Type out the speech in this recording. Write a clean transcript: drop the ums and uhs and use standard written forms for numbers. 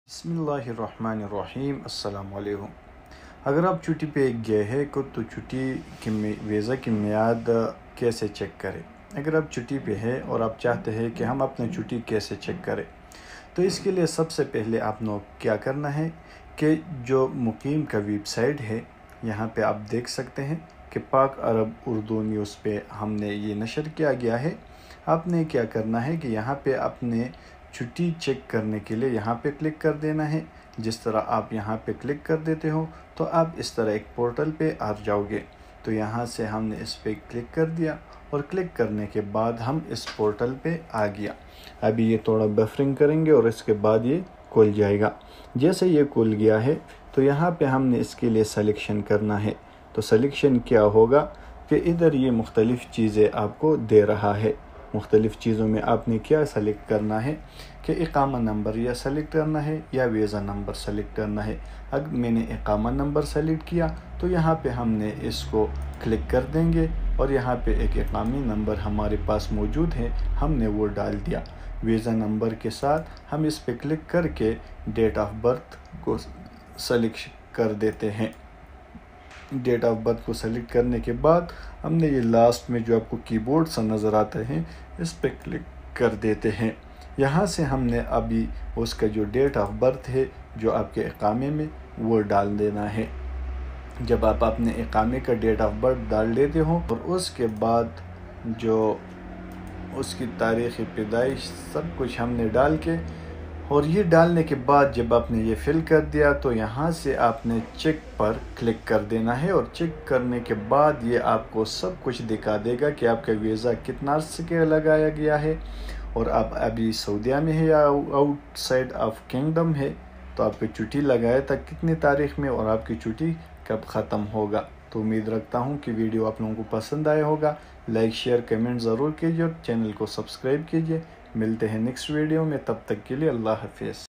بسم اللہ الرحمن الرحیم۔ السلام علیکم۔ اگر آپ چھٹی پہ گئے ہیں تو چھٹی کی ویزا کی میعاد کیسے چیک کریں؟ اگر آپ چھٹی پہ ہیں اور آپ چاہتے ہیں کہ ہم اپنی چھٹی کیسے چیک کریں، تو اس کے لیے سب سے پہلے آپ نے کیا کرنا ہے کہ جو مقیم کا ویب سائٹ ہے، یہاں پہ آپ دیکھ سکتے ہیں کہ پاک عرب اردو نیوز پہ ہم نے یہ نشر کیا گیا ہے۔ آپ نے کیا کرنا ہے کہ یہاں پہ اپنے چھٹی چیک کرنے کے لیے یہاں پہ کلک کر دینا ہے۔ جس طرح آپ یہاں پہ کلک کر دیتے ہو تو آپ اس طرح ایک پورٹل پہ آ جاؤ گے۔ تو یہاں سے ہم نے اس پہ کلک کر دیا اور کلک کرنے کے بعد ہم اس پورٹل پہ آ گیا۔ ابھی یہ تھوڑا بفرنگ کریں گے اور اس کے بعد یہ کھل جائے گا۔ جیسے یہ کھل گیا ہے تو یہاں پہ ہم نے اس کے لیے سلیکشن کرنا ہے۔ تو سلیکشن کیا ہوگا کہ ادھر یہ مختلف چیزیں آپ کو دے رہا ہے۔ مختلف چیزوں میں آپ نے کیا سلیکٹ کرنا ہے کہ اقامہ نمبر یا سلیکٹ کرنا ہے یا ویزا نمبر سلیکٹ کرنا ہے۔ اگر میں نے اقامہ نمبر سلیکٹ کیا تو یہاں پہ ہم نے اس کو کلک کر دیں گے اور یہاں پہ ایک اقامی نمبر ہمارے پاس موجود ہے، ہم نے وہ ڈال دیا۔ ویزا نمبر کے ساتھ ہم اس پہ کلک کر کے ڈیٹ آف برتھ کو سلیکٹ کر دیتے ہیں۔ ڈیٹ آف برتھ کو سلیکٹ کرنے کے بعد ہم نے یہ لاسٹ میں جو آپ کو کی بورڈ سا نظر آتا ہے اس پہ کلک کر دیتے ہیں۔ یہاں سے ہم نے ابھی اس کا جو ڈیٹ آف برتھ ہے جو آپ کے اقامے میں وہ ڈال دینا ہے۔ جب آپ اپنے اقامے کا ڈیٹ آف برتھ ڈال دیتے ہو اور اس کے بعد جو اس کی تاریخ پیدائش سب کچھ ہم نے ڈال کے اور یہ ڈالنے کے بعد جب آپ نے یہ فل کر دیا تو یہاں سے آپ نے چیک پر کلک کر دینا ہے اور چیک کرنے کے بعد یہ آپ کو سب کچھ دکھا دے گا کہ آپ کا ویزا کتنا عرصے کے لگایا گیا ہے اور آپ ابھی سعودیہ میں ہے یا آؤٹ سائڈ آف کنگڈم ہے، تو آپ کی چھٹی لگایا تھا کتنی تاریخ میں اور آپ کی چھٹی کب ختم ہوگا۔ تو امید رکھتا ہوں کہ ویڈیو آپ لوگوں کو پسند آیا ہوگا۔ لائک شیئر کمنٹ ضرور کیجیے اور چینل کو سبسکرائب کیجیے۔ ملتے ہیں نیکسٹ ویڈیو میں، تب تک کے لیے اللہ حافظ۔